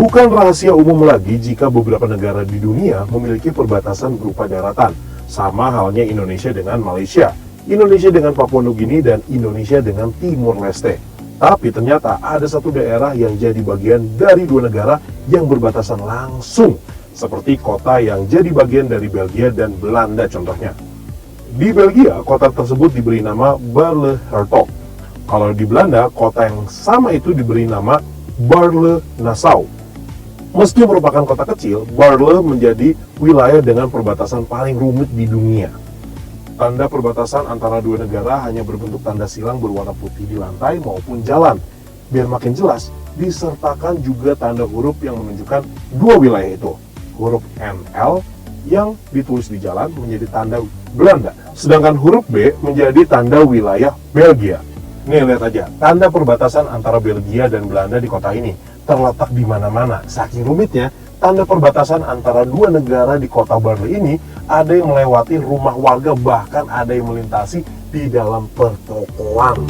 Bukan rahasia umum lagi jika beberapa negara di dunia memiliki perbatasan berupa daratan. Sama halnya Indonesia dengan Malaysia, Indonesia dengan Papua Nugini, dan Indonesia dengan Timur Leste. Tapi ternyata ada satu daerah yang jadi bagian dari dua negara yang berbatasan langsung, seperti kota yang jadi bagian dari Belgia dan Belanda contohnya. Di Belgia, kota tersebut diberi nama Baarle-Hertog. Kalau di Belanda, kota yang sama itu diberi nama Baarle-Nassau. Meski merupakan kota kecil, Baarle menjadi wilayah dengan perbatasan paling rumit di dunia. Tanda perbatasan antara dua negara hanya berbentuk tanda silang berwarna putih di lantai maupun jalan. Biar makin jelas, disertakan juga tanda huruf yang menunjukkan dua wilayah itu. Huruf NL yang ditulis di jalan menjadi tanda Belanda, sedangkan huruf B menjadi tanda wilayah Belgia. Nih lihat aja, tanda perbatasan antara Belgia dan Belanda di kota ini terletak di mana-mana. Saking rumitnya, tanda perbatasan antara dua negara di kota Baarle ini ada yang melewati rumah warga, bahkan ada yang melintasi di dalam pertokoan.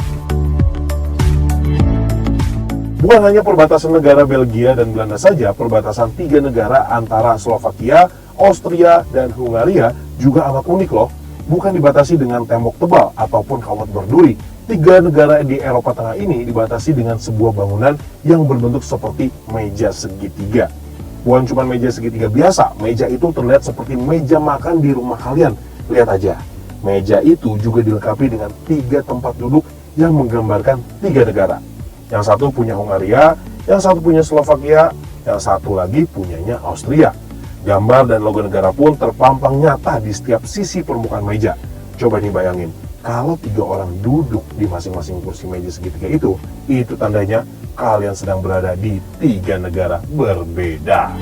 Bukan hanya perbatasan negara Belgia dan Belanda saja, perbatasan tiga negara antara Slovakia, Austria, dan Hungaria juga amat unik loh. Bukan dibatasi dengan tembok tebal ataupun kawat berduri. Tiga negara di Eropa Tengah ini dibatasi dengan sebuah bangunan yang berbentuk seperti meja segitiga. Bukan cuma meja segitiga biasa, meja itu terlihat seperti meja makan di rumah kalian. Lihat aja, meja itu juga dilengkapi dengan tiga tempat duduk yang menggambarkan tiga negara. Yang satu punya Hungaria, yang satu punya Slovakia, yang satu lagi punyanya Austria. Gambar dan logo negara pun terpampang nyata di setiap sisi permukaan meja. Coba nih bayangin, kalau tiga orang duduk di masing-masing kursi meja segitiga itu tandanya kalian sedang berada di tiga negara berbeda.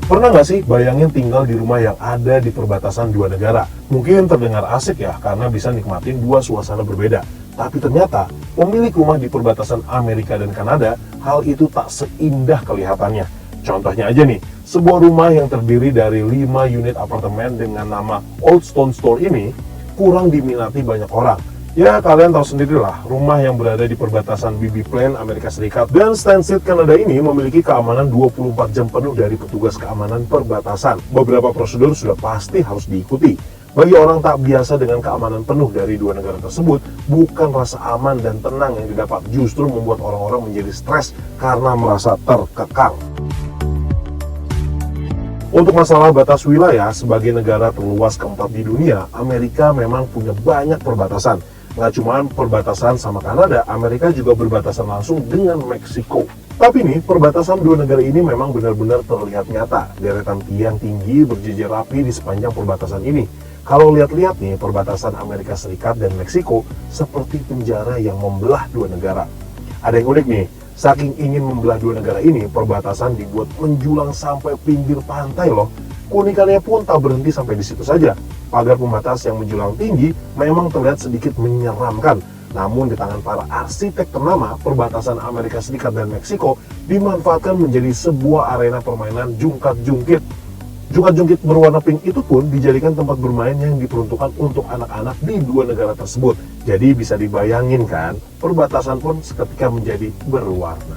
Pernah nggak sih bayangin tinggal di rumah yang ada di perbatasan dua negara? Mungkin terdengar asik ya, karena bisa nikmatin dua suasana berbeda. Tapi ternyata, pemilik rumah di perbatasan Amerika dan Kanada, hal itu tak seindah kelihatannya. Contohnya aja nih, sebuah rumah yang terdiri dari 5 unit apartemen dengan nama Old Stone Store ini kurang diminati banyak orang. Ya, kalian tahu sendirilah, rumah yang berada di perbatasan BB Plain, Amerika Serikat, dan Stansted, Kanada ini memiliki keamanan 24 jam penuh dari petugas keamanan perbatasan. Beberapa prosedur sudah pasti harus diikuti. Bagi orang tak biasa dengan keamanan penuh dari dua negara tersebut, bukan rasa aman dan tenang yang didapat, justru membuat orang-orang menjadi stres karena merasa terkekang. Untuk masalah batas wilayah, sebagai negara terluas keempat di dunia, Amerika memang punya banyak perbatasan. Nggak cuma perbatasan sama Kanada, Amerika juga berbatasan langsung dengan Meksiko. Tapi nih, perbatasan dua negara ini memang benar-benar terlihat nyata. Deretan tiang tinggi berjejer rapi di sepanjang perbatasan ini. Kalau lihat-lihat nih, perbatasan Amerika Serikat dan Meksiko seperti penjara yang membelah dua negara. Ada yang unik nih, saking ingin membelah dua negara ini, perbatasan dibuat menjulang sampai pinggir pantai loh. Keunikannya pun tak berhenti sampai di situ saja. Pagar pembatas yang menjulang tinggi memang terlihat sedikit menyeramkan. Namun di tangan para arsitek ternama, perbatasan Amerika Serikat dan Meksiko dimanfaatkan menjadi sebuah arena permainan jungkat-jungkit. Jungkat-jungkit berwarna pink itu pun dijadikan tempat bermain yang diperuntukkan untuk anak-anak di dua negara tersebut. Jadi bisa dibayangin kan, perbatasan pun seketika menjadi berwarna.